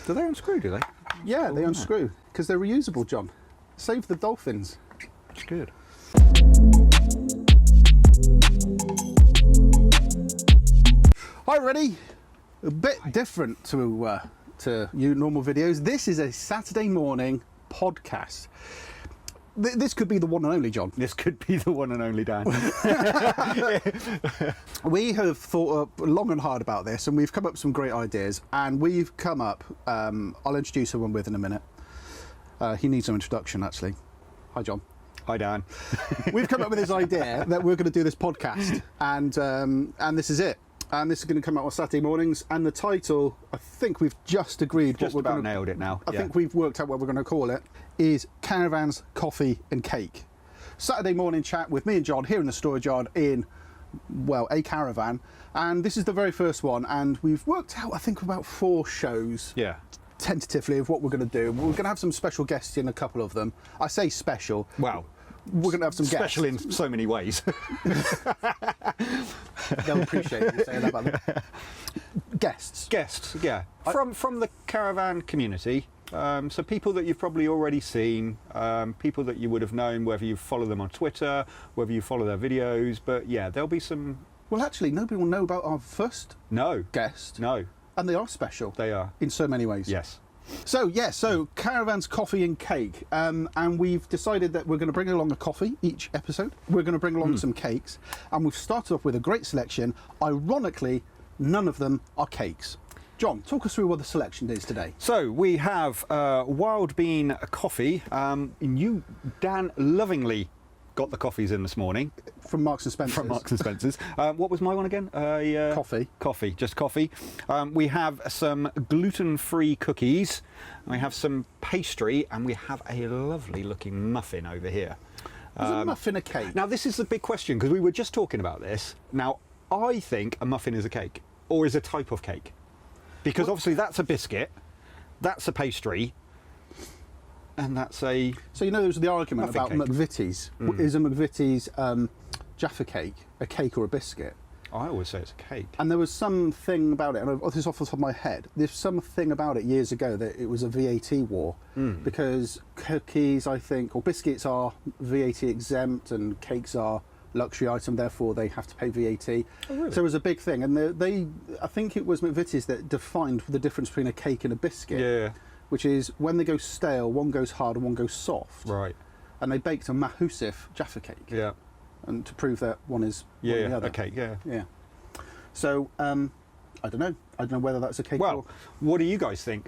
Do they unscrew, do they? Yeah, they unscrew, because they're reusable, John. Save the dolphins. It's good. Hi, ready? A bit different to you normal videos. This is a Saturday morning podcast. This could be the one and only, John. This could be the one and only Dan. We have thought long and hard about this, and we've come up with some great ideas. And we've come up, I'll introduce who I'm with in a minute. He needs some introduction, actually. Hi, John. Hi, Dan. We've come up with this idea that we're going to do this podcast, and this is it. And this is going to come out on Saturday mornings. And the title, I think we've just agreed. Just about nailed it now. I think we've worked out what we're going to call it. Is Caravans, Coffee and Cake. Saturday morning chat with me and John here in the storage yard in, well, a caravan. And this is the very first one. And we've worked out, I think, about 4 shows. Yeah. Tentatively of what we're going to do. We're going to have some special guests in, a couple of them. I say special. Wow. We're going to have some special guests. in so many ways. They'll appreciate you saying that about them. Guests, yeah. From the caravan community. So people that you've probably already seen, people that you would have known, whether you follow them on Twitter, whether you follow their videos. But yeah, there'll be some. Well, actually, nobody will know about our first guest. No. And they are special. They are. In so many ways. Yes. So Caravans, Coffee and Cake. And we've decided that we're going to bring along a coffee each episode. We're going to bring along some cakes. And we've started off with a great selection. Ironically, none of them are cakes. John, talk us through what the selection is today. So we have wild bean coffee. And you, Dan, lovingly got the coffees in this morning. From Marks and Spencer's. From Marks and Spencer's. What was my one again? Coffee. Coffee, just coffee. We have some gluten-free cookies. We have some pastry, and we have a lovely looking muffin over here. Is a muffin a cake? Now, this is the big question, because we were just talking about this. Now, I think a muffin is a cake, or is a type of cake. Because obviously that's a biscuit, that's a pastry, and that's a. So you know, there was the argument about cake. McVities. Is a McVities Jaffa cake a cake or a biscuit? I always say it's a cake. And there was something about it, and this is off the top of my head. There's something about it years ago that it was a VAT war because cookies, I think, or biscuits are VAT exempt, and cakes are luxury item, therefore they have to pay VAT. Oh, really? So it was a big thing, and I think it was McVities that defined the difference between a cake and a biscuit. Yeah. Which is when they go stale, one goes hard and one goes soft. Right. And they baked a Mahusif Jaffa cake. Yeah. And to prove that one is one or the other. Okay, yeah. Yeah. So, I don't know. I don't know whether that's a cake or... Well, what do you guys think?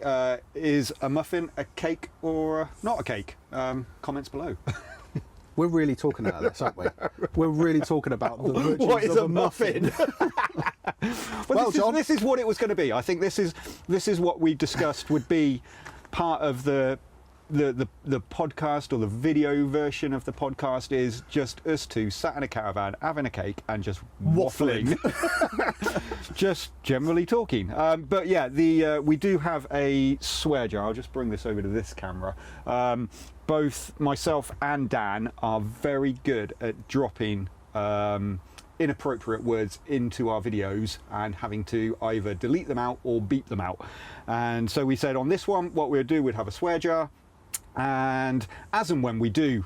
Is a muffin a cake or not a cake? Comments below. We're really talking about this, aren't we? We're really talking about the virtues What is of a muffin? Well, John, this is what it was going to be. I think this is what we discussed would be part of the podcast, or the video version of the podcast, is just us two sat in a caravan having a cake and just waffling. Just generally talking. But yeah, we do have a swear jar. I'll just bring this over to this camera. Both myself and Dan are very good at dropping inappropriate words into our videos and having to either delete them out or beep them out. And so we said on this one, what we'd do, we'd have a swear jar, and as and when we do.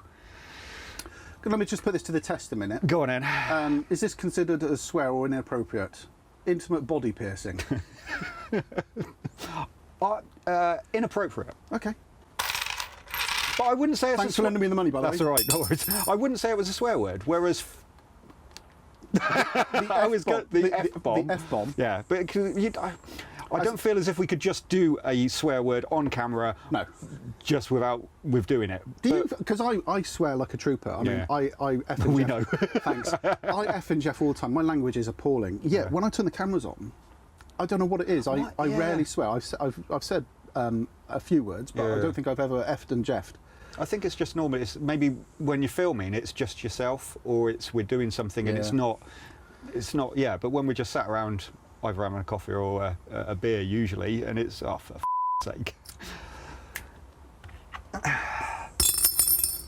let me just put this to the test a minute. Go on in. Is this considered a swear or inappropriate? Intimate body piercing. Inappropriate. Okay. But I wouldn't say it's Thanks for lending me the money, by the way. That's all right, no worries. I wouldn't say it was a swear word, whereas The F-bomb. The F-bomb. Yeah, but I don't feel as if we could just do a swear word on camera. No. Just with doing it. Do you? Because I swear like a trooper. I mean, I F and We Jeff. know. Thanks. I F and Jeff all the time. My language is appalling. Yeah, when I turn the cameras on, I don't know what it is. I rarely swear. I've said a few words, but I don't think I've ever F'd and Jeff'd. I think it's just normal. It's maybe when you're filming, it's just yourself, or we're doing something and it's not. Yeah, but when we're just sat around, either having a coffee or a beer usually, and it's for sake.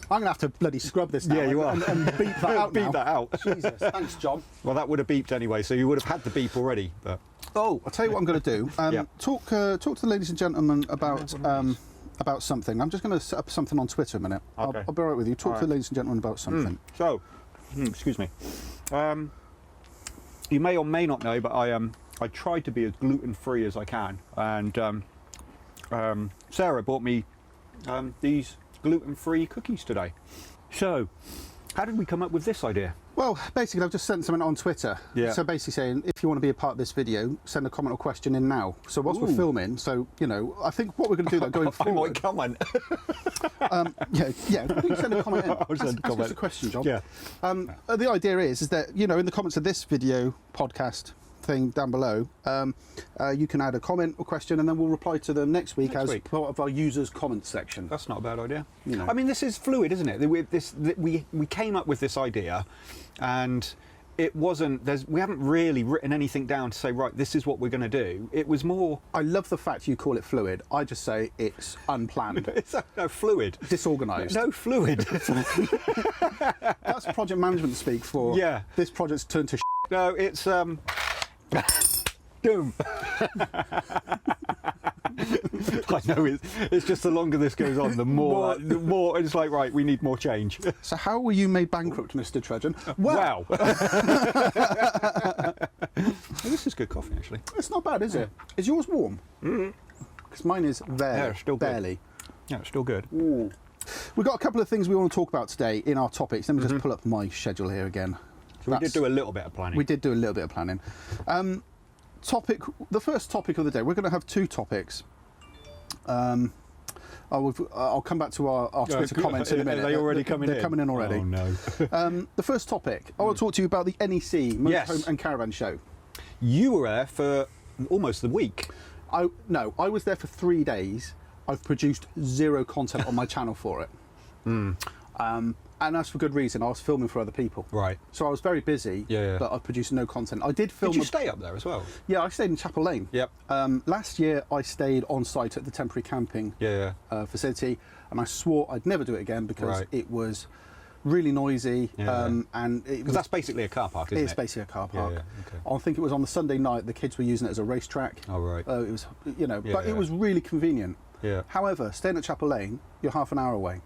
I'm going to have to bloody scrub this now. Yeah, you are. And beep that out Beep now. that out. Jesus, thanks, John. Well, that would have beeped anyway, so you would have had the beep already. But Oh, I'll tell you what I'm going to do. Yeah. Talk to the ladies and gentlemen about something. I'm just going to set up something on Twitter a minute. Okay. I'll be right with you. Talk to the ladies and gentlemen about something. So, excuse me. You may or may not know, but I try to be as gluten-free as I can, and Sarah bought me these gluten-free cookies today. So, how did we come up with this idea? Well, basically, I've just sent something on Twitter. Yeah. So basically saying, if you want to be a part of this video, send a comment or question in now. So whilst we're filming, so, you know, I think what we're going to do though, going I forward... might comment. yeah, you send a comment in. I'll send a Ask us comment. a question, John. Yeah. The idea is that, you know, in the comments of this video podcast thing down below, you can add a comment or question, and then we'll reply to them next week as part of our users' comment section. That's not a bad idea. You know. I mean, this is fluid, isn't it? We came up with this idea, and it wasn't. We haven't really written anything down to say, right, this is what we're going to do. It was more. I love the fact you call it fluid. I just say it's unplanned. It's no fluid. Disorganised. No fluid. That's project management speak for. Yeah. This project's turned to. No, it's doom. I know it's just the longer this goes on, the more it's like, right, we need more change. So how were you made bankrupt, Mr. Trudgian? Wow. This is good coffee, actually. It's not bad, is it? Is yours warm? Because mine is Yeah, it's still good. barely. Yeah, it's still good. Ooh. We've got a couple of things we want to talk about today in our topics. Let me just pull up my schedule here again. So we did do a little bit of planning. We did do a little bit of planning. The first topic of the day, we're going to have two topics. I'll come back to our Twitter comments in a minute. Are they already coming in? They're coming in already. Oh, no. The first topic, I want to talk to you about the NEC Motorhome and Caravan show. You were there for almost the week. No, I was there for 3 days. I've produced zero content on my channel for it. And that's for good reason. I was filming for other people. Right. So I was very busy, Yeah. but I produced no content. I did film... Did you stay up there as well? Yeah, I stayed in Chapel Lane. Yep. Last year, I stayed on site at the temporary camping facility, and I swore I'd never do it again because it was really noisy. Yeah. And Because that's basically a car park, isn't it? It's basically a car park. Yeah, okay. I think it was on the Sunday night. The kids were using it as a racetrack. Oh, right. It was, you know, Yeah, but it was really convenient. Yeah. However, staying at Chapel Lane, you're half an hour away,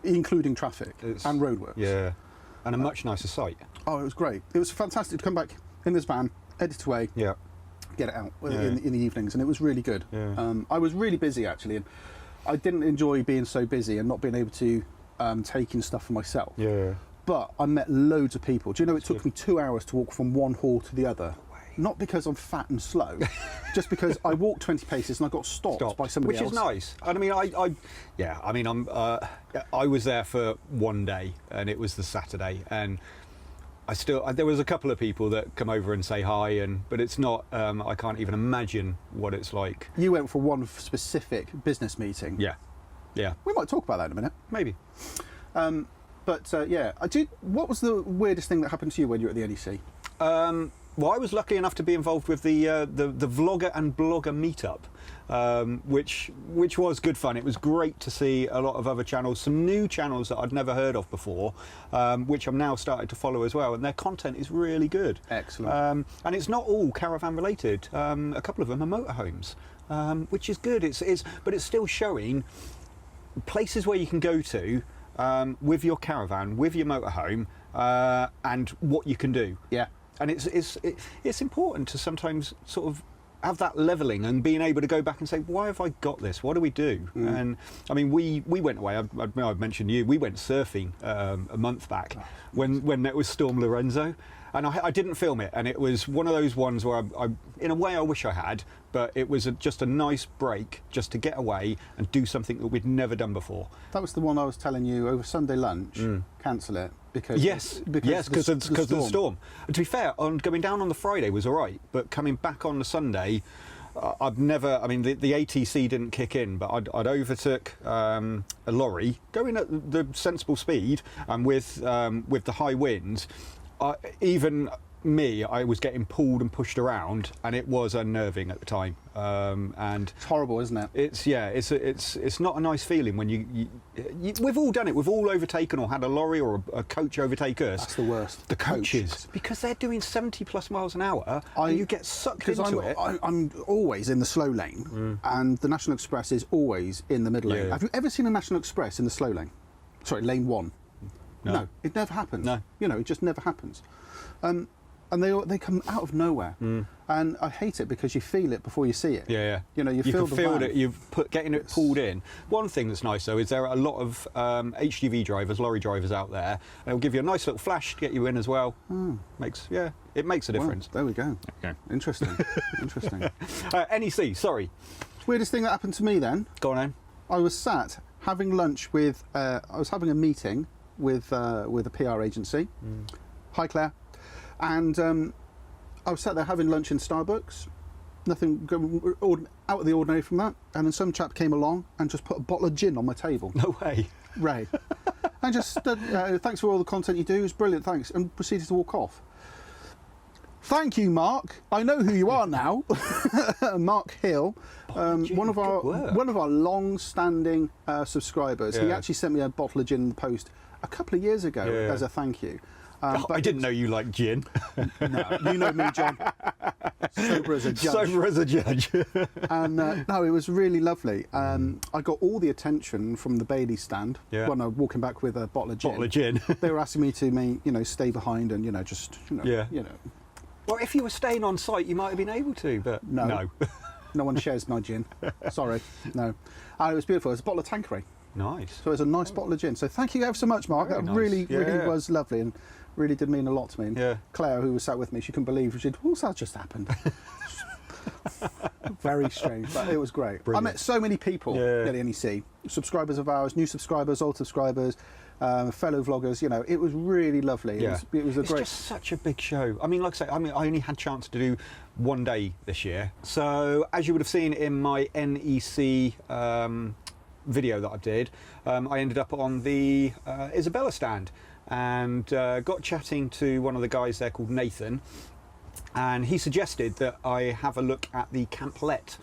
including traffic and roadworks. Yeah. And a much nicer site. Oh, it was great. It was fantastic to come back in this van, edit away, Yeah. get it out in the evenings, and it was really good. Yeah. I was really busy actually, and I didn't enjoy being so busy and not being able to take in stuff for myself. Yeah. But I met loads of people. Do you know it took me 2 hours to walk from one hall to the other? Not because I'm fat and slow, just because I walked 20 paces and I got stopped by somebody else. Which is nice. And I mean, I was there for 1 day, and it was the Saturday, and there was a couple of people that come over and say hi, but it's not. I can't even imagine what it's like. You went for one specific business meeting. Yeah. Yeah. We might talk about that in a minute. Maybe. Yeah, what was the weirdest thing that happened to you when you were at the NEC? Well, I was lucky enough to be involved with the vlogger and blogger meetup, which was good fun. It was great to see a lot of other channels, some new channels that I'd never heard of before, which I'm now starting to follow as well, and their content is really good. Excellent. And it's not all caravan related. A couple of them are motorhomes, which is good. But it's still showing places where you can go to with your caravan, with your motorhome, and what you can do. Yeah. And it's important to sometimes sort of have that levelling and being able to go back and say, why have I got this? What do we do? And I mean, we went away. I've mentioned you. We went surfing a month back when it was Storm Lorenzo, and I didn't film it. And it was one of those ones where I in a way, I wish I had, but it was just a nice break just to get away and do something that we'd never done before. That was the one I was telling you over Sunday lunch. Cancel it. Because because of the storm. And to be fair, going down on the Friday was all right, but coming back on the Sunday, I've never. I mean, the ATC didn't kick in, but I'd overtook a lorry going at the sensible speed, and with the high winds, even me, I was getting pulled and pushed around, and it was unnerving at the time. And It's horrible, isn't it? it's not a nice feeling when we've all done it. We've all overtaken or had a lorry or a coach overtake us. That's the worst. The coaches, because they're doing 70+ miles an hour, and you get sucked into it. I'm always in the slow lane, and the National Express is always in the middle lane. Yeah. Have you ever seen a National Express in the slow lane? Sorry, lane 1. No, it never happens. No. You know, it just never happens. And they come out of nowhere, and I hate it because you feel it before you see it. Yeah. You know, you feel can the feel van. it. You've getting it pulled in. One thing that's nice though is there are a lot of HGV drivers, lorry drivers out there. They'll give you a nice little flash to get you in as well. It makes a difference. Well, there we go. Okay. Interesting. Interesting. NEC, sorry. Weirdest thing that happened to me then. Go on then. I was sat having lunch with. I was having a meeting with a PR agency. Hi, Claire. And I was sat there having lunch in Starbucks. Nothing out of the ordinary from that. And then some chap came along and just put a bottle of gin on my table. No way. Ray. And just thanks for all the content you do. It's brilliant, thanks. And proceeded to walk off. Thank you, Mark. I know who you are now. Mark Hill, one of our long-standing subscribers. Yeah. He actually sent me a bottle of gin in the post a couple of years ago as a thank you. But I didn't know you liked gin. No, you know me, John. Sober as a judge. Sober as a judge. And no, it was really lovely. I got all the attention from the Bailey stand when I was walking back with a bottle of gin. They were asking me to, stay behind and, Well, if you were staying on site, you might have been able to, but no. No one shares my gin. Sorry, no. It was beautiful. It was a bottle of Tanqueray. Nice. So it's a nice bottle of gin. So thank you ever so much, Mark. Very that nice. really was lovely and really did mean a lot to me. And Yeah. Claire, who was sat with me, she couldn't believe. She said, "What's that just happened?" Very strange, but it was great. Brilliant. I met so many people at the NEC, subscribers of ours, new subscribers, old subscribers, fellow vloggers. It was really lovely. Yeah. It was a It's great. just such a big show. I mean, like I say, I only had a chance to do one day this year. So as you would have seen in my NEC video that I did, I ended up on the Isabella stand and got chatting to one of the guys there called Nathan, and he suggested that I have a look at the Camplet.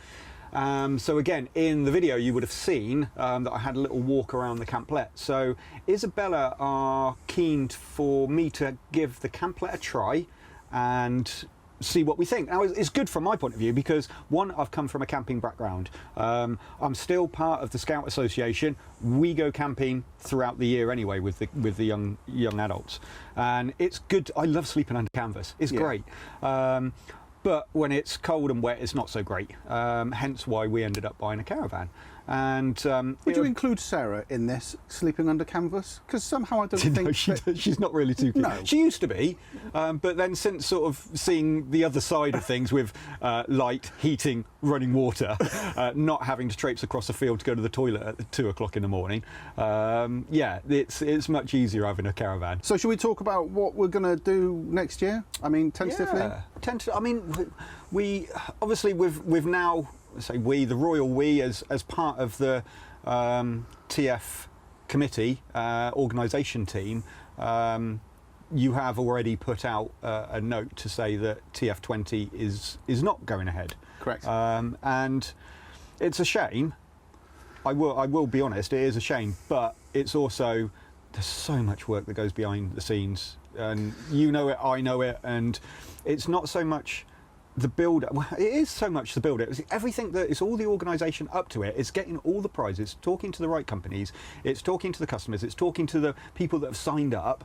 So again, in the video you would have seen that I had a little walk around the Camplet. So Isabella are keen for me to give the Camplet a try and see what we think. Now, it's good from my point of view because, one, I've come from a camping background. I'm still part of the Scout Association. We go camping throughout the year anyway with the young adults, and it's good. I love sleeping under canvas. It's great. But when it's cold and wet, it's not so great. Hence why we ended up buying a caravan. And would you include Sarah in this, sleeping under canvas? Because somehow I don't think she's not really too keen. No. She used to be, but then since sort of seeing the other side of things with light, heating, running water, not having to traipse across a field to go to the toilet at 2 o'clock in the morning, it's much easier having a caravan. So should we talk about what we're going to do next year? I mean, tentatively? Yeah, I mean, we obviously we've now, say we, the royal we, as part of the TF committee organisation team, you have already put out a note to say that TF20 is not going ahead. Correct. And it's a shame. I will be honest, it is a shame, but it's also, there's so much work that goes behind the scenes, and you know it, I know it, and it's not so much the build. Well, it is so much the build. It's everything that it's all the organisation up to it. It's getting all the prizes, talking to the right companies, it's talking to the customers, it's talking to the people that have signed up.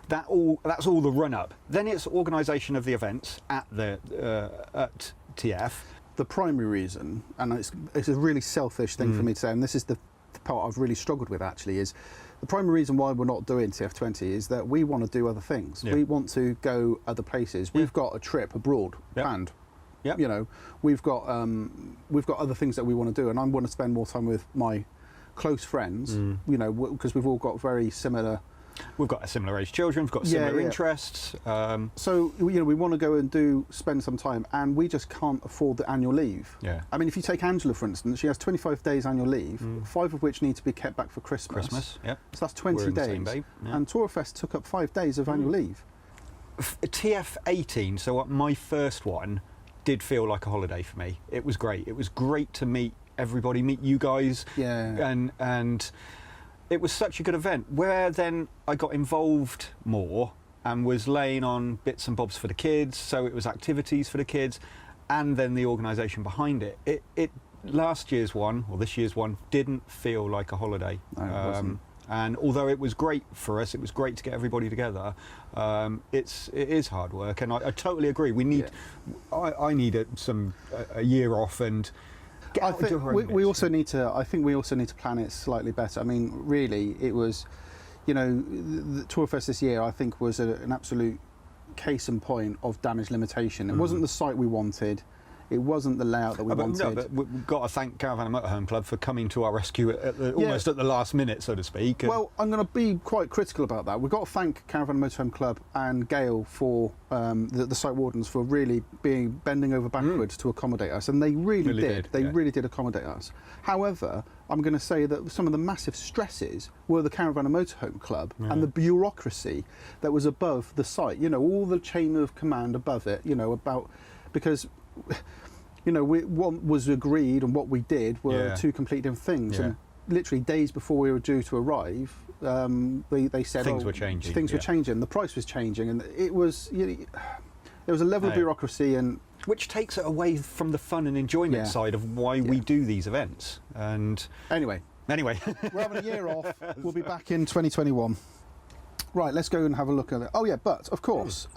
That's all the run up. Then it's organisation of the events at at TF. The primary reason, and it's a really selfish thing for me to say, and this is the part I've really struggled with actually, is the primary reason why we're not doing TF20 is that we want to do other things. Yeah. We want to go other places. We've got a trip abroad planned. Yep. We've got other things that we want to do, and I want to spend more time with my close friends. Because we've all got very similar. We've got a similar age children. We've got similar interests. So we want to go and spend some time, and we just can't afford the annual leave. Yeah. I mean, if you take Angela for instance, she has 25 days annual leave, 5 of which need to be kept back for Christmas. Yep. So that's 20 We're in the days. same boat, yeah. And Tourfest took up 5 days of annual leave. TF18, so my first one, did feel like a holiday for me. It was great. It was great to meet everybody, meet you guys, and it was such a good event. Where then I got involved more and was laying on bits and bobs for the kids, so it was activities for the kids, and then the organisation behind it. It last year's one, or this year's one, didn't feel like a holiday. No, it wasn't. And although it was great for us, it was great to get everybody together. It is hard work, and I totally agree. We need, I need a year off and. I think we also need to. I think we also need to plan it slightly better. I mean, really, it was, the Tourfest this year, I think, was an absolute case in point of damage limitation. It wasn't the site we wanted. It wasn't the layout that we wanted. No, but we've got to thank Caravan and Motorhome Club for coming to our rescue almost at the last minute, so to speak. Well, I'm going to be quite critical about that. We've got to thank Caravan and Motorhome Club and Gail for the site wardens for really bending over backwards to accommodate us, and they really did. They really did accommodate us. However, I'm going to say that some of the massive stresses were the Caravan and Motorhome Club and the bureaucracy that was above the site. All the chain of command above it. Because. What was agreed and what we did were two completely different things. And literally days before we were due to arrive, they said things were changing. Things were changing. The price was changing, and it was. There was a level of bureaucracy, and which takes it away from the fun and enjoyment side of why we do these events. And anyway, we're having a year off. We'll be back in 2021. Right, let's go and have a look at it. Oh yeah, but of course.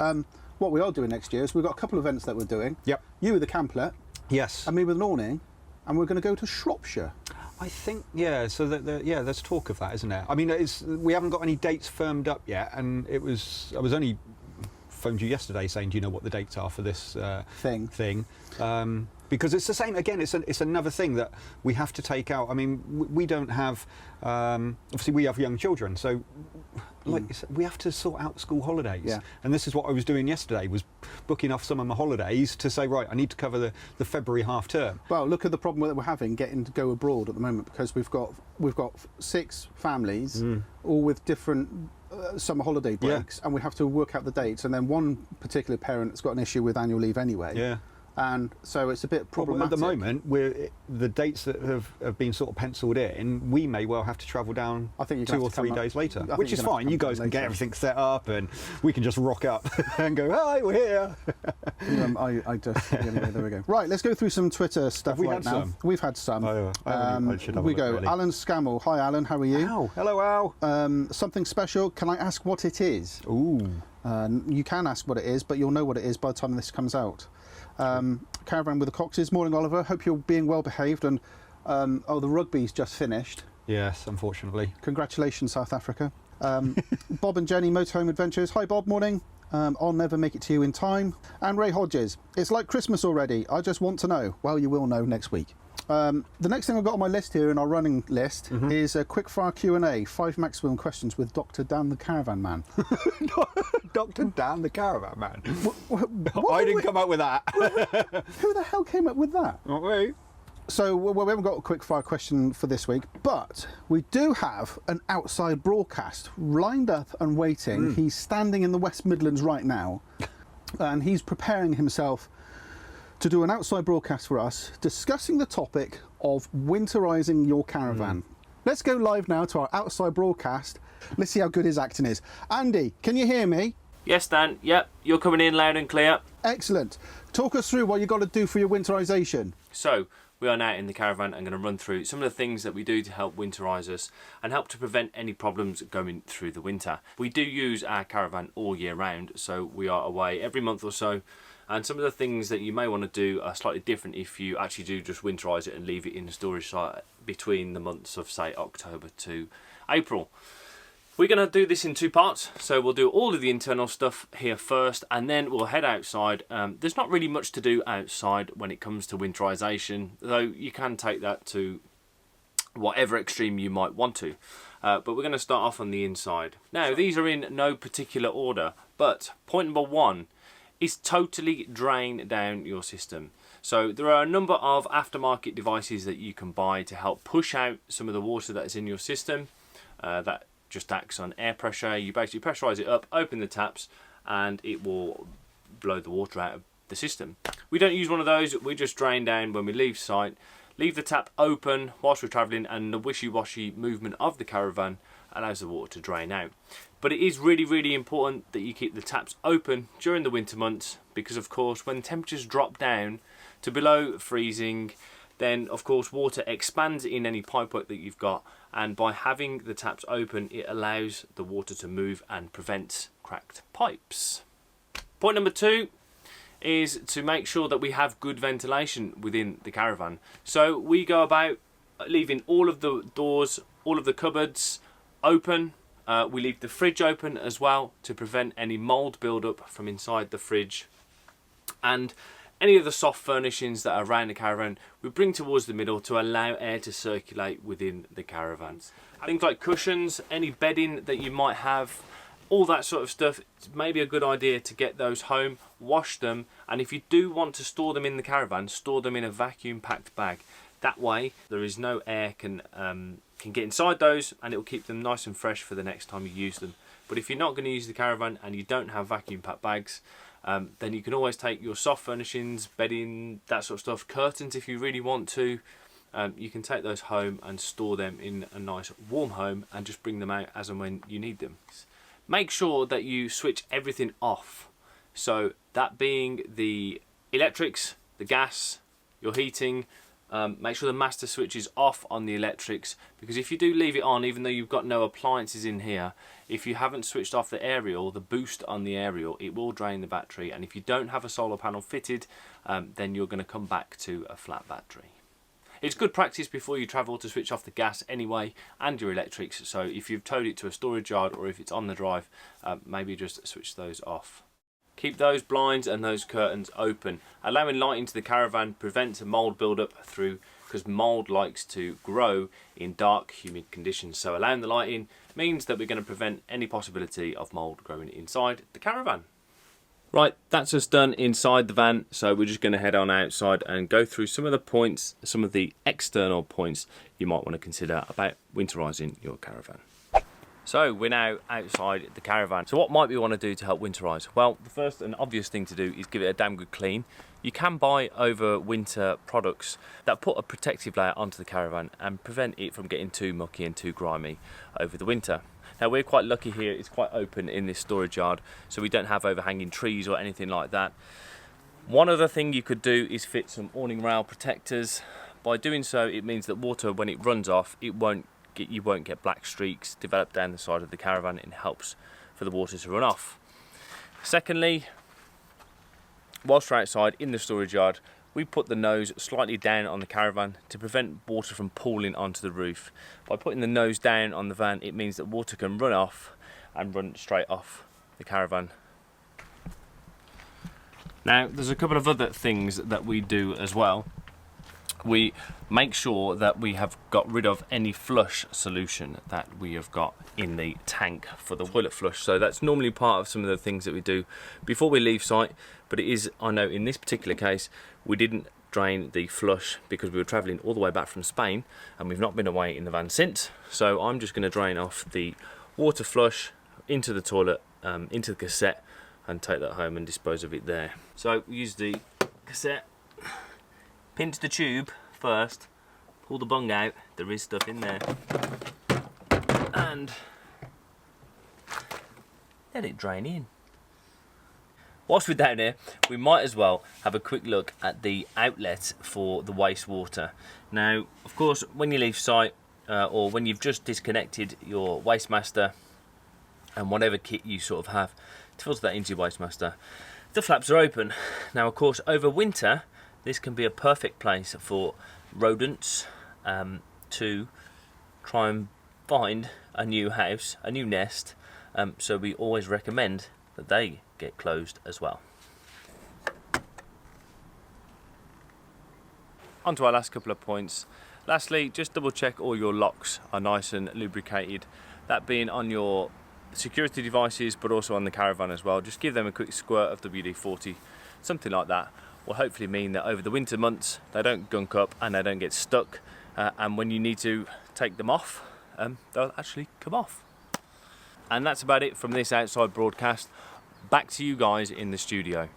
What we are doing next year is we've got a couple of events that we're doing. Yep. You with the camplet. Yes. And me with an awning. And we're going to go to Shropshire. I think, so there's talk of that, isn't there? I mean, we haven't got any dates firmed up yet, and I was only phoned you yesterday saying, do you know what the dates are for this thing? Because it's the same, again, it's another thing that we have to take out. I mean, we don't have, obviously we have young children, so like you said, we have to sort out school holidays. Yeah. And this is what I was doing yesterday, was booking off some of my holidays to say, right, I need to cover the February half term. Well, look at the problem that we're having getting to go abroad at the moment, because we've got 6 families, all with different summer holiday breaks, and we have to work out the dates, and then one particular parent's got an issue with annual leave anyway. Yeah. And so it's a bit problematic. At the moment, the dates that have been sort of penciled in, we may well have to travel down 2 or 3 days later, which is fine. You guys can get everything set up, and we can just rock up and go, hi, we're here. Anyway, there we go. Right, let's go through some Twitter stuff right now. We've had some. I should have we go. Really. Alan Scammell. Hi, Alan. How are you? Al. Hello, Al. Something special. Can I ask what it is? Ooh. You can ask what it is, but you'll know what it is by the time this comes out. Caravan with the Coxes. Morning, Oliver. Hope you're being well behaved. And the rugby's just finished. Yes, unfortunately. Congratulations, South Africa. Bob and Jenny, Motorhome Adventures. Hi, Bob. Morning. I'll never make it to you in time. And Ray Hodges. It's like Christmas already. I just want to know. Well, you will know next week. The next thing I've got on my list here in our running list is a quickfire Q&A, 5 maximum questions with Dr. Dan the Caravan Man. Dr. Dan the Caravan Man? I didn't come up with that. Who the hell came up with that? Not me. So we haven't got a quickfire question for this week, but we do have an outside broadcast lined up and waiting. He's standing in the West Midlands right now, and he's preparing himself to do an outside broadcast for us, discussing the topic of winterising your caravan. Let's go live now to our outside broadcast. Let's see how good his acting is. Andy, can you hear me? Yes, Dan. Yep, you're coming in loud and clear. Excellent. Talk us through what you've got to do for your winterisation. So, we are now in the caravan and going to run through some of the things that we do to help winterise us and help to prevent any problems going through the winter. We do use our caravan all year round, so we are away every month or so. And some of the things that you may want to do are slightly different if you actually do just winterise it and leave it in the storage site between the months of, say, October to April. We're going to do this in 2 parts, so we'll do all of the internal stuff here first, and then we'll head outside. There's not really much to do outside when it comes to winterisation, though you can take that to whatever extreme you might want to. But we're going to start off on the inside. Now, these are in no particular order, but point number 1 is totally drain down your system. So there are a number of aftermarket devices that you can buy to help push out some of the water that is in your system. That just acts on air pressure. You basically pressurise it up, open the taps, and it will blow the water out of the system. We don't use one of those, we just drain down when we leave site, leave the tap open whilst we're travelling, and the wishy-washy movement of the caravan allows the water to drain out. But it is really, really important that you keep the taps open during the winter months, because of course when temperatures drop down to below freezing, then of course water expands in any pipework that you've got, and by having the taps open it allows the water to move and prevents cracked pipes. Point number 2 is to make sure that we have good ventilation within the caravan. So we go about leaving all of the doors, all of the cupboards open. We leave the fridge open as well to prevent any mould build-up from inside the fridge. And any of the soft furnishings that are around the caravan we bring towards the middle to allow air to circulate within the caravans. Things like cushions, any bedding that you might have, all that sort of stuff, it's maybe a good idea to get those home, wash them, and if you do want to store them in the caravan, store them in a vacuum packed bag. That way there is no air can get inside those, and it will keep them nice and fresh for the next time you use them. But if you're not going to use the caravan and you don't have vacuum packed bags, then you can always take your soft furnishings, bedding, that sort of stuff, curtains if you really want to. You can take those home and store them in a nice warm home and just bring them out as and when you need them. Make sure that you switch everything off. So that being the electrics, the gas, your heating. Make sure the master switch is off on the electrics, because if you do leave it on, even though you've got no appliances in here, if you haven't switched off the aerial, the boost on the aerial, it will drain the battery, and if you don't have a solar panel fitted, then you're going to come back to a flat battery. It's good practice before you travel to switch off the gas anyway and your electrics, so if you've towed it to a storage yard or if it's on the drive, maybe just switch those off. Keep those blinds and those curtains open. Allowing light into the caravan prevents a mould build-up through, because mould likes to grow in dark, humid conditions. So allowing the light in means that we're going to prevent any possibility of mould growing inside the caravan. Right, that's us done inside the van, so we're just going to head on outside and go through some of the points, some of the external points you might want to consider about winterising your caravan. So we're now outside the caravan. So what might we want to do to help winterise? Well, the first and obvious thing to do is give it a damn good clean. You can buy over winter products that put a protective layer onto the caravan and prevent it from getting too mucky and too grimy over the winter. Now we're quite lucky here, it's quite open in this storage yard, so we don't have overhanging trees or anything like that. One other thing you could do is fit some awning rail protectors. By doing so, it means that water, when it runs off, you won't get black streaks developed down the side of the caravan. It helps for the water to run off. Secondly, whilst we're outside in the storage yard, we put the nose slightly down on the caravan to prevent water from pooling onto the roof. By putting the nose down on the van, it means that water can run off and run straight off the caravan. Now, there's a couple of other things that we do as well. We make sure that we have got rid of any flush solution that we have got in the tank for the toilet flush. So that's normally part of some of the things that we do before we leave site, but it is, I know in this particular case, we didn't drain the flush because we were travelling all the way back from Spain and we've not been away in the van since. So I'm just going to drain off the water flush into the toilet, into the cassette, and take that home and dispose of it there. So we use the cassette, pinch the tube first, pull the bung out, there is stuff in there, and let it drain in. Whilst we're down here, we might as well have a quick look at the outlet for the wastewater. Now, of course, when you leave site, or when you've just disconnected your Wastemaster and whatever kit you sort of have to filter that into your Wastemaster, the flaps are open. Now, of course, over winter, this can be a perfect place for rodents to try and find a new house, a new nest, so we always recommend that they get closed as well. On to our last couple of points. Lastly, just double check all your locks are nice and lubricated, that being on your security devices but also on the caravan as well. Just give them a quick squirt of WD-40, something like that, will hopefully mean that over the winter months they don't gunk up and they don't get stuck, and when you need to take them off, they'll actually come off. And that's about it from this outside broadcast. back to you guys in the studio.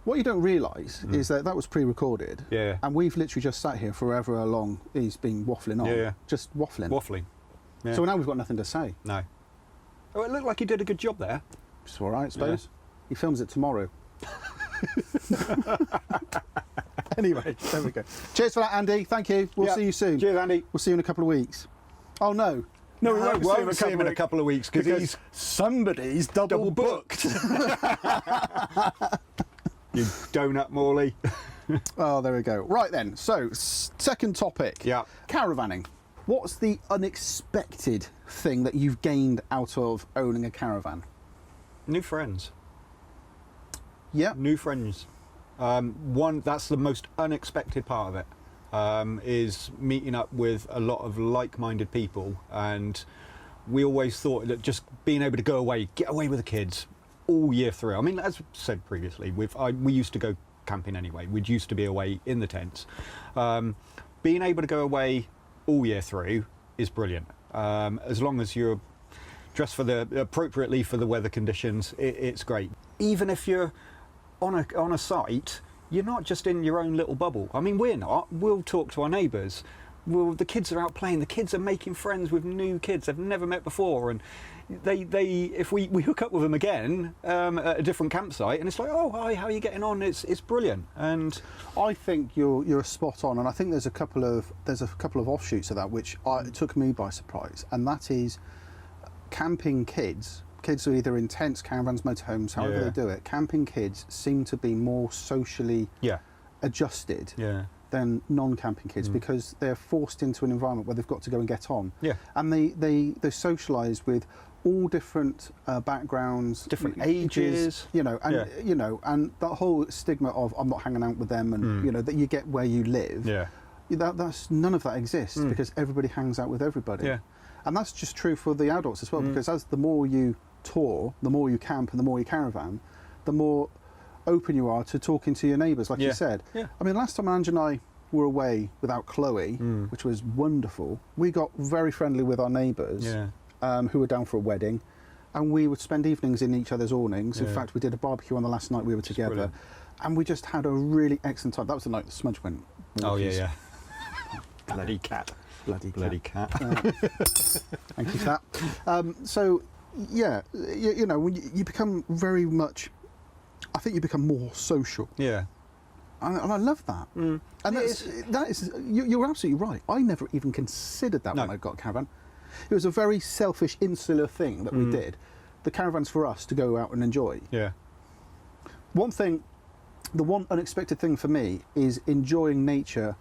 What you don't realise is that was pre-recorded. Yeah. And we've literally just sat here forever long. He's been waffling on. Yeah. Just waffling. Waffling. Yeah. So now we've got nothing to say. No. Oh, it looked like he did a good job there. It's all right, I suppose. He films it tomorrow. Anyway, there we go. Cheers for that, Andy. Thank you. We'll see you soon. Cheers, Andy. We'll see you in a couple of weeks. Oh, no. No, we won't see him in a couple of weeks because somebody's double booked. You donut, Morley. Oh, there we go. Right then. So, second topic. Yeah. Caravanning. What's the unexpected thing that you've gained out of owning a caravan? New friends. Yeah. New friends. That's the most unexpected part of it, is meeting up with a lot of like-minded people. And we always thought that just being able to go away, get away with the kids all year through. I mean, as said previously, we used to go camping anyway. We'd used to be away in the tents. Being able to go away all year through is brilliant. As long as you're dressed appropriately for the weather conditions, it's great. Even if you're on a site, you're not just in your own little bubble. I mean, we're not. We'll talk to our neighbours. The kids are out playing. The kids are making friends with new kids they've never met before, and if we hook up with them again at a different campsite, and it's like, oh hi, how are you getting on? It's brilliant. And I think you're spot on, and I think there's a couple of offshoots of that which took me by surprise, and that is camping kids. Kids are either in tents, caravans, motorhomes, however they do it. Camping kids seem to be more socially adjusted than non-camping kids because they're forced into an environment where they've got to go and get on. Yeah. And they socialise with all different backgrounds, different ages, and that whole stigma of I'm not hanging out with them, and that you get where you live. Yeah. That's none of that exists because everybody hangs out with everybody. Yeah. And that's just true for the adults as well, because as the more you tour, the more you camp and the more you caravan, the more open you are to talking to your neighbours, like you said. Yeah. I mean, last time Ange and I were away without Chloe, which was wonderful, we got very friendly with our neighbours who were down for a wedding, and we would spend evenings in each other's awnings. In fact, we did a barbecue on the last night we were together, brilliant. And we just had a really excellent time. That was the night the smudge went. Oh, yeah. Bloody cat. Bloody cat. Thank you for that. So, yeah, when you become very much, I think you become more social. Yeah. And I love that. And that is you're absolutely right. I never even considered that when I got a caravan. It was a very selfish, insular thing that we did. The caravan's for us to go out and enjoy. Yeah. The one unexpected thing for me is enjoying nature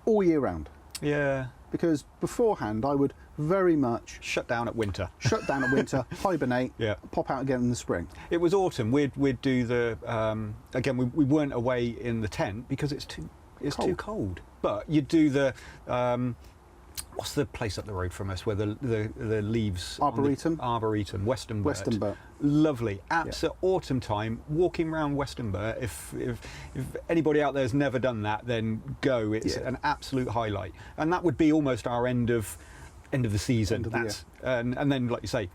all year round. Yeah. Because beforehand, I would very much shut down at winter, hibernate, pop out again in the spring. It was autumn. We'd do the again. We weren't away in the tent because it's too cold. But you'd do the what's the place up the road from us where the leaves Arboretum. Arboretum, Westernburt. Lovely. Absolute autumn time. Walking around Westernburt. If anybody out there has never done that, then go. It's an absolute highlight. And that would be almost our end of the season. And then, like you say,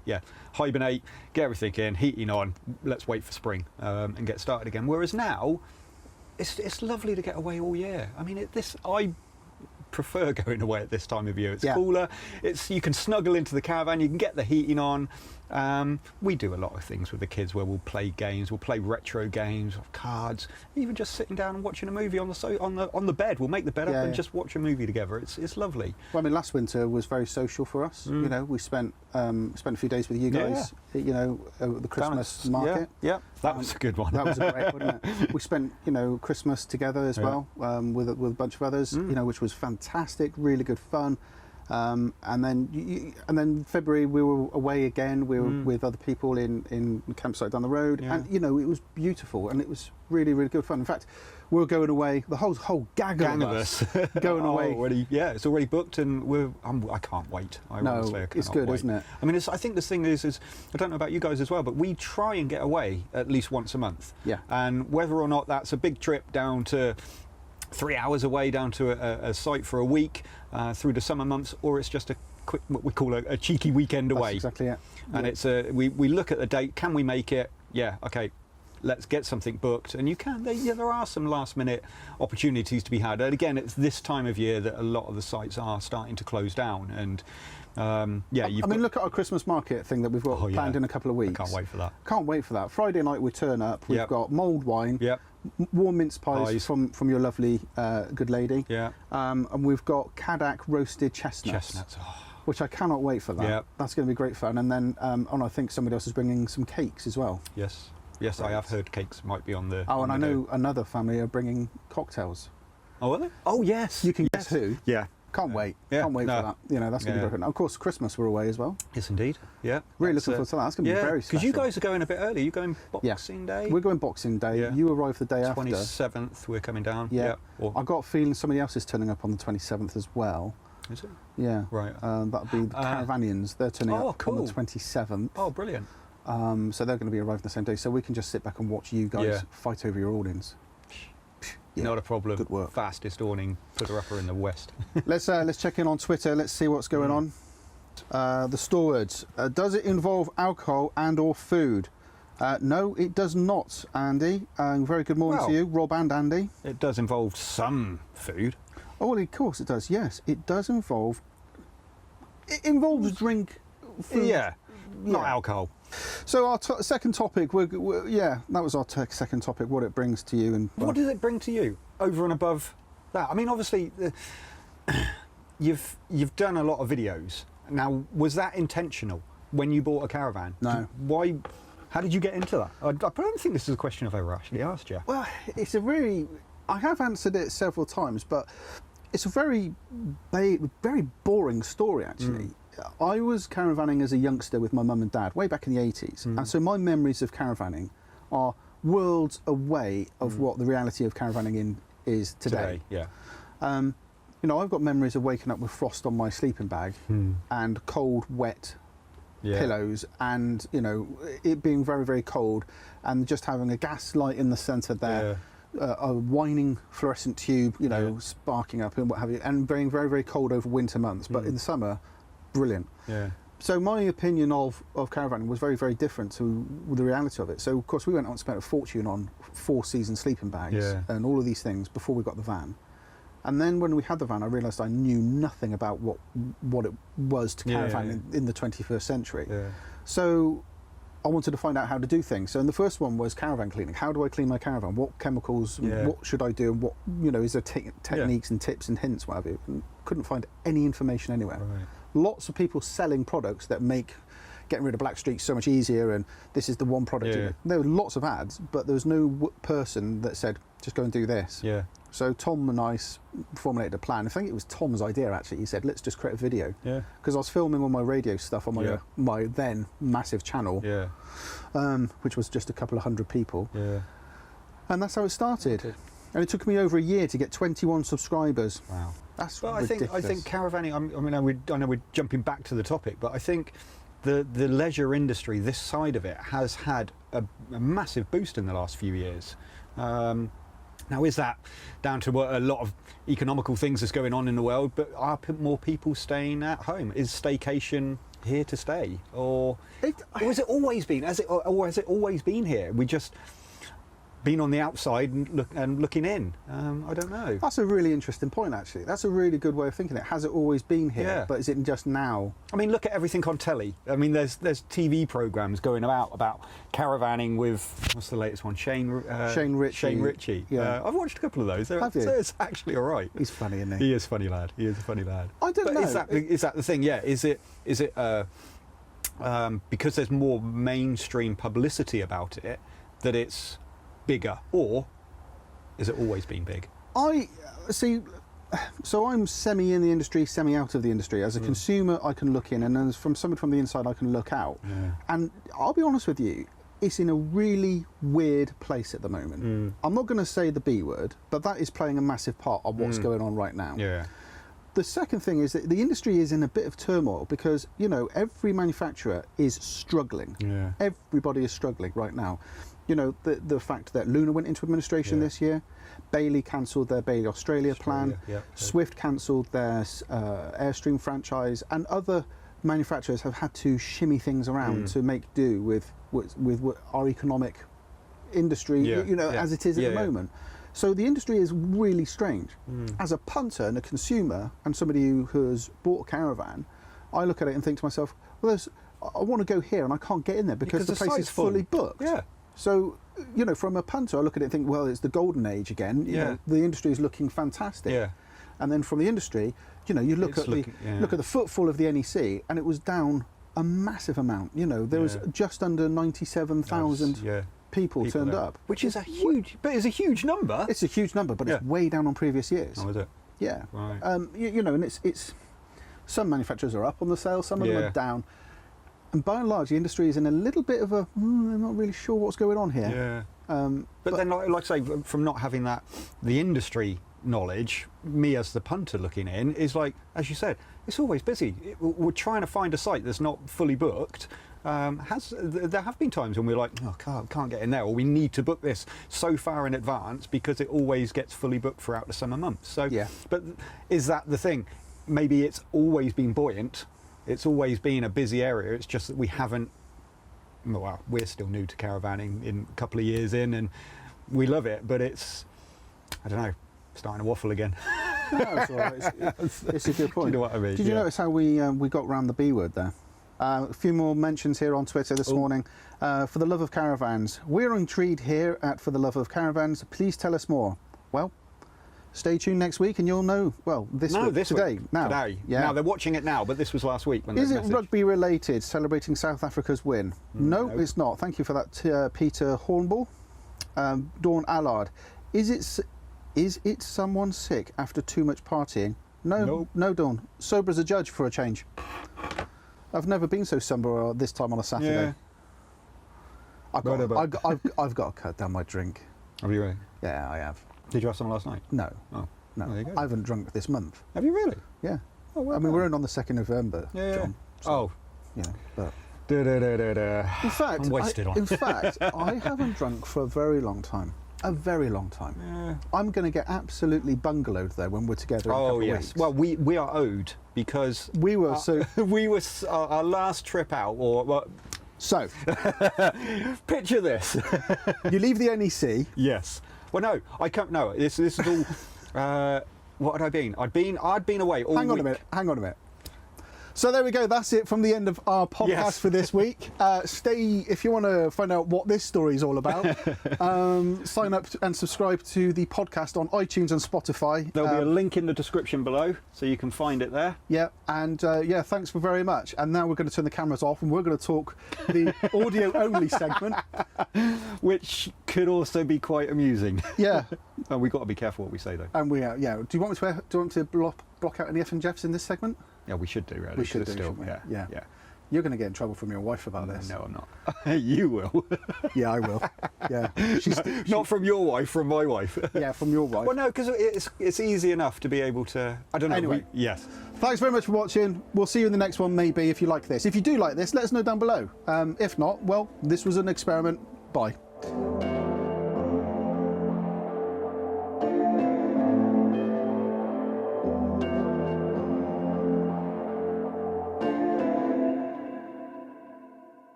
hibernate, get everything in, heating on. Let's wait for spring and get started again. Whereas now, it's lovely to get away all year. I mean, I prefer going away at this time of year. It's cooler. You can snuggle into the caravan. You can get the heating on. We do a lot of things with the kids where we'll play games. We'll play retro games, cards. Even just sitting down and watching a movie on the bed. We'll make the bed up and just watch a movie together. It's lovely. Well, I mean, last winter was very social for us. We spent a few days with you guys. At the Christmas market. Yeah, that was a good one. That was a great, wasn't it? We spent Christmas together as well with a bunch of others. Which was fantastic. Really good fun. And then February we were away again. We were with other people in a campsite down the road, and it was beautiful, and it was really, really good fun. In fact, we were going away. The whole gang of us going away. Already, it's already booked, and I can't wait. It's good, isn't it? I mean, I think the thing is I don't know about you guys as well, but we try and get away at least once a month. Yeah. And whether or not that's a big trip down to 3 hours away down to a site for a week through the summer months, or it's just a quick, what we call a cheeky weekend away. That's exactly it. And it's we look at the date, can we make it? yeah, okay, let's get something booked. And there are some last minute opportunities to be had. And again, it's this time of year that a lot of the sites are starting to close down. And look at our Christmas market thing that we've got planned in a couple of weeks. I can't wait for that. Friday night we turn up. We've got mulled wine, warm mince pies from your lovely good lady, and we've got Caddack roasted chestnuts. Which I cannot wait for that. Yep. That's going to be great fun. And then, I think somebody else is bringing some cakes as well. Yes, right. I have heard cakes might be on the. Oh, and I know another family are bringing cocktails. Oh, are they? Oh, yes. You can guess who? Yeah. Can't wait. Can't wait for that. That's going to be brilliant. Of course, Christmas we're away as well. Yes, indeed. Yeah. Really looking forward to that. That's going to be very special. Because you guys are going a bit early. You're going Boxing Day? We're going Boxing Day. Yeah. You arrive the day 27th, we're coming down. Yeah. I've got a feeling somebody else is turning up on the 27th as well. Is it? Yeah. Right. That'll be the Caravanians. They're turning up on the 27th. Oh, brilliant. So they're going to be arriving the same day. So we can just sit back and watch you guys fight over your awnings. Yeah. Not a problem. Good work. Fastest awning putter-upper in the West. Let's check in on Twitter. Let's see what's going on. The Storwards. Does it involve alcohol and or food? No, it does not, Andy. Very good morning to you, Rob and Andy. It does involve some food. Oh, well, of course it does. Yes, it does involve. It involves drink, food. Yeah, not alcohol. So our second topic, that was our second topic. What it brings to you, and what does it bring to you over and above that? I mean, obviously, you've done a lot of videos. Now, was that intentional when you bought a caravan? No. Why? How did you get into that? I don't think this is a question I've ever actually asked you. Well, I have answered it several times, but it's a very boring story, actually. I was caravanning as a youngster with my mum and dad way back in the 80s. And so my memories of caravanning are worlds away of what the reality of caravanning is today. I've got memories of waking up with frost on my sleeping bag and cold, wet pillows, and it being very, very cold, and just having a gas light in the centre there. A whining fluorescent tube, sparking up and what have you, and being very, very cold over winter months. But in the summer, brilliant. Yeah. So my opinion of caravanning was very, very different to the reality of it. So of course we went out and spent a fortune on 4-season sleeping bags and all of these things before we got the van. And then when we had the van, I realised I knew nothing about what it was to caravan in the 21st century. Yeah. So I wanted to find out how to do things. So, and the first one was caravan cleaning. How do I clean my caravan? What chemicals? What should I do? And what is there techniques and tips and hints? What have you? And couldn't find any information anywhere. Right. Lots of people selling products that make getting rid of black streaks so much easier, and this is the one product. Yeah. There were lots of ads, but there was no person that said just go and do this. Yeah. So Tom and I formulated a plan. I think it was Tom's idea actually. He said, let's just create a video. Yeah. Because I was filming all my radio stuff on my then massive channel. Yeah. Which was just a couple of hundred people. Yeah. And that's how it started. Okay. And it took me over a year to get 21 subscribers. Wow. That's ridiculous. I think caravanning. I know we're jumping back to the topic, but I think the leisure industry, this side of it, has had a massive boost in the last few years. Now, is that down to a lot of economical things that's going on in the world, but are more people staying at home? Is staycation here to stay, or has it always been? Has it always been here? We just been on the outside and looking in. I don't know. That's a really interesting point, actually. That's a really good way of thinking it. Has it always been here? But is it just now? I mean, look at everything on telly. I mean, there's TV programs going about caravanning with, what's the latest one? Shane Ritchie. Shane Ritchie. Yeah. I've watched a couple of those. Have you? So it's actually all right. He's funny, isn't he? He is a funny lad. He is a funny lad. I don't know. Is that the thing? Yeah. Is it because there's more mainstream publicity about it that it's bigger, or has it always been big? I see. So I'm semi in the industry, semi out of the industry. As a consumer, I can look in, and as from someone from the inside, I can look out. Yeah. And I'll be honest with you, it's in a really weird place at the moment. I'm not going to say the B word, but that is playing a massive part of what's going on right now. Yeah. The second thing is that the industry is in a bit of turmoil because, every manufacturer is struggling. Yeah. Everybody is struggling right now. The fact that Luna went into administration this year, Bailey cancelled their Bailey Australia plan, Swift cancelled their Airstream franchise, and other manufacturers have had to shimmy things around to make do with what our economic industry, as it is at the moment. So the industry is really strange. As a punter and a consumer and somebody who has bought a caravan, I look at it and think to myself, well, I want to go here and I can't get in there because the place is fully booked. Yeah. So, from a punter, I look at it and think, well, it's the golden age again. You know, the industry is looking fantastic. Yeah. And then from the industry, you look at the footfall of the NEC, and it was down a massive amount. There was just under 97,000 people turned up, which is a huge number. It's a huge number, but it's way down on previous years. Oh, is it? Yeah. Right. And it's some manufacturers are up on the sale, some of them are down. And by and large, the industry is in a little bit of a, I'm not really sure what's going on here. Yeah. But then, like I say, from not having the industry knowledge, me as the punter looking in, is like, as you said, it's always busy. We're trying to find a site that's not fully booked. There have been times when we're like, oh, can't get in there, or we need to book this so far in advance because it always gets fully booked throughout the summer months. So, but is that the thing? Maybe it's always been buoyant. It's always been a busy area. It's just that we haven't. Well, we're still new to caravanning in a couple of years in, and we love it. But it's, I don't know, starting to waffle again. No, it's all right. It's a good point. Do you know what I mean? Did you notice how we got round the B word there? A few more mentions here on Twitter this morning. For the love of caravans, we're intrigued here at For the Love of Caravans. Please tell us more. Well, stay tuned next week and you'll know. Well, today. Now they're watching it now, but this was last week when Is it rugby related, celebrating South Africa's win? No, it's not. Thank you for that, Peter Hornball. Dawn Allard. Is it someone sick after too much partying? No, Dawn. Sober as a judge for a change. I've never been so somber this time on a Saturday. Yeah. I've got to cut down my drink. Have you really? Yeah, I have. Did you have some last night? No. Oh. No. There you go. I haven't drunk this month. Have you really? Yeah. Oh, well I mean, we're in on the 2nd of November, John. So, but in fact, I'm wasted on. In fact, I haven't drunk for a very long time. A very long time. Yeah. I'm going to get absolutely bungalowed though when we're together in a couple of weeks. Well, we are owed because we were our last trip out. So picture this: you leave the NEC. Yes. Well, no, I can't. No, this is all. What had I been? I'd been away all week. Hang on a minute. So there we go. That's it from the end of our podcast for this week. Stay if you want to find out what this story is all about. Sign up and subscribe to the podcast on iTunes and Spotify. There'll be a link in the description below, so you can find it there. Yeah, and thanks for very much. And now we're going to turn the cameras off, and we're going to talk the audio only segment, which could also be quite amusing. Yeah, and we've got to be careful what we say though. And we do you want to block out any F and Jeffs in this segment? Yeah, we should do, really. We should do, still, shouldn't we? Yeah. You're going to get in trouble from your wife about this. No, I'm not. You will. Yeah, I will. Yeah. Not from your wife, from my wife. Yeah, from your wife. Well, no, because it's easy enough to be able to... I don't know. Anyway. Yes. Thanks very much for watching. We'll see you in the next one, maybe, if you like this. If you do like this, let us know down below. If not, well, this was an experiment. Bye.